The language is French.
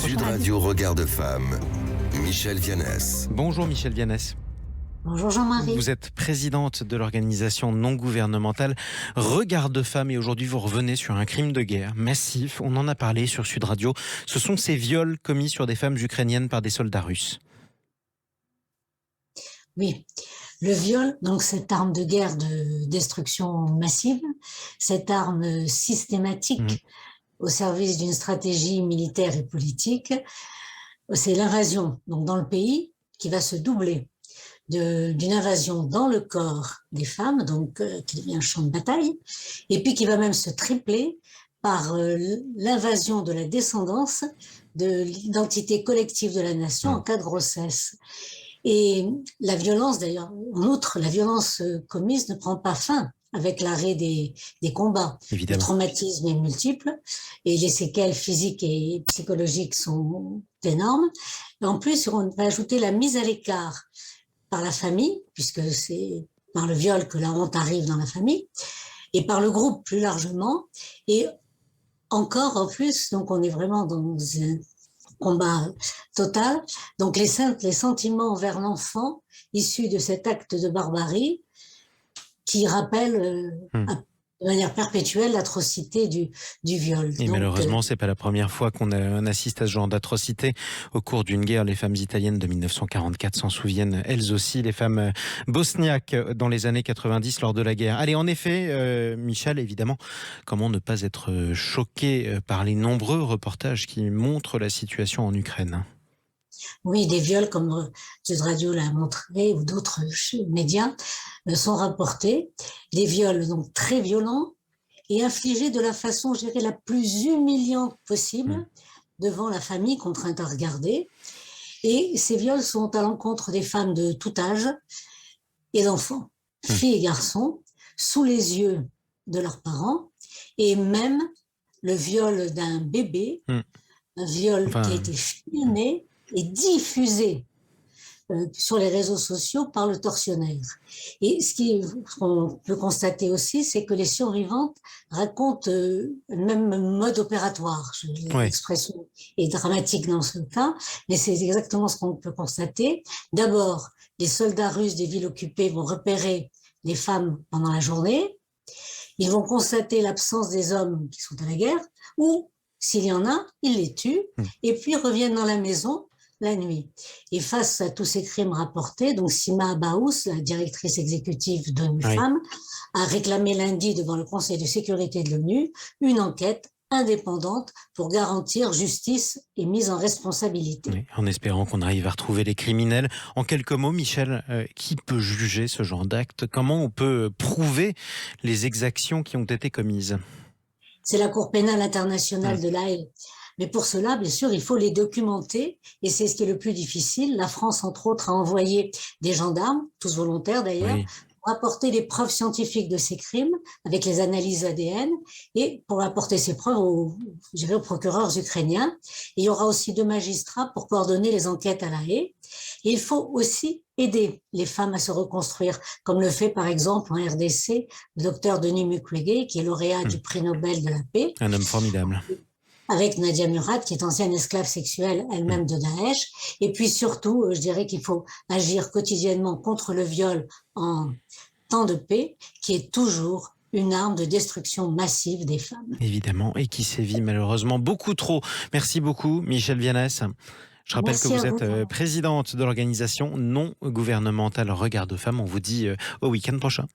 Sud Radio Regard de Femme, Michèle Vianès. Bonjour Michèle Vianès. Bonjour Jean-Marie. Vous êtes présidente de l'organisation non gouvernementale Regard de Femme et aujourd'hui vous revenez sur un crime de guerre massif. On en a parlé sur Sud Radio. Ce sont ces viols commis sur des femmes ukrainiennes par des soldats russes. Oui, le viol, donc cette arme de guerre de destruction massive, cette arme systématique au service d'une stratégie militaire et politique, c'est l'invasion donc dans le pays qui va se doubler d'une invasion dans le corps des femmes, donc qui devient un champ de bataille, et puis qui va même se tripler par l'invasion de la descendance de l'identité collective de la nation en cas de grossesse. Et la violence, d'ailleurs, en outre, la violence commise ne prend pas fin avec l'arrêt des combats. Évidemment. Le traumatisme est multiple et les séquelles physiques et psychologiques sont énormes. Et en plus, on va ajouter la mise à l'écart par la famille, puisque c'est par le viol que la honte arrive dans la famille, et par le groupe plus largement. Et encore en plus, donc on est vraiment dans un combat total. Donc les sentiments envers l'enfant issus de cet acte de barbarie qui rappelle de manière perpétuelle l'atrocité du viol. Et donc, malheureusement, c'est pas la première fois qu'on assiste à ce genre d'atrocité. Au cours d'une guerre, les femmes italiennes de 1944 s'en souviennent elles aussi, les femmes bosniaques dans les années 90 lors de la guerre. Allez, en effet, Michèle, évidemment, comment ne pas être choqué par les nombreux reportages qui montrent la situation en Ukraine? Oui, des viols, comme Sud Radio l'a montré, ou d'autres médias, sont rapportés. Des viols donc très violents et infligés de la façon, je dirais, la plus humiliante possible devant la famille contrainte à regarder. Et ces viols sont à l'encontre des femmes de tout âge et d'enfants, filles et garçons, sous les yeux de leurs parents, et même le viol d'un bébé, un viol qui a été filmé et diffusé sur les réseaux sociaux par le tortionnaire. Et ce qu'on peut constater aussi, c'est que les survivantes racontent le même mode opératoire. L'expression est dramatique dans ce cas, mais c'est exactement ce qu'on peut constater. D'abord, les soldats russes des villes occupées vont repérer les femmes pendant la journée. Ils vont constater l'absence des hommes qui sont à la guerre, ou s'il y en a, ils les tuent, et puis reviennent dans la maison la nuit. Et face à tous ces crimes rapportés, donc Sima Abaous, la directrice exécutive d'ONU Femmes, a réclamé lundi devant le Conseil de sécurité de l'ONU une enquête indépendante pour garantir justice et mise en responsabilité. Oui, en espérant qu'on arrive à retrouver les criminels. En quelques mots, Michèle, qui peut juger ce genre d'acte? Comment on peut prouver les exactions qui ont été commises? C'est la Cour pénale internationale de l'Haye. Mais pour cela, bien sûr, il faut les documenter et c'est ce qui est le plus difficile. La France, entre autres, a envoyé des gendarmes, tous volontaires d'ailleurs, pour apporter les preuves scientifiques de ces crimes avec les analyses ADN et pour apporter ces preuves aux procureurs ukrainiens. Et il y aura aussi 2 magistrats pour coordonner les enquêtes à La Haye. Et il faut aussi aider les femmes à se reconstruire, comme le fait par exemple en RDC le docteur Denis Mukwege, qui est lauréat du prix Nobel de la paix. Un homme formidable. Avec Nadia Murad, qui est ancienne esclave sexuelle elle-même de Daesh. Et puis surtout, je dirais qu'il faut agir quotidiennement contre le viol en temps de paix, qui est toujours une arme de destruction massive des femmes. Évidemment, et qui sévit malheureusement beaucoup trop. Merci beaucoup, Michèle Vianès. Je rappelle que vous êtes présidente de l'organisation non gouvernementale Regard de Femme. On vous dit au week-end prochain.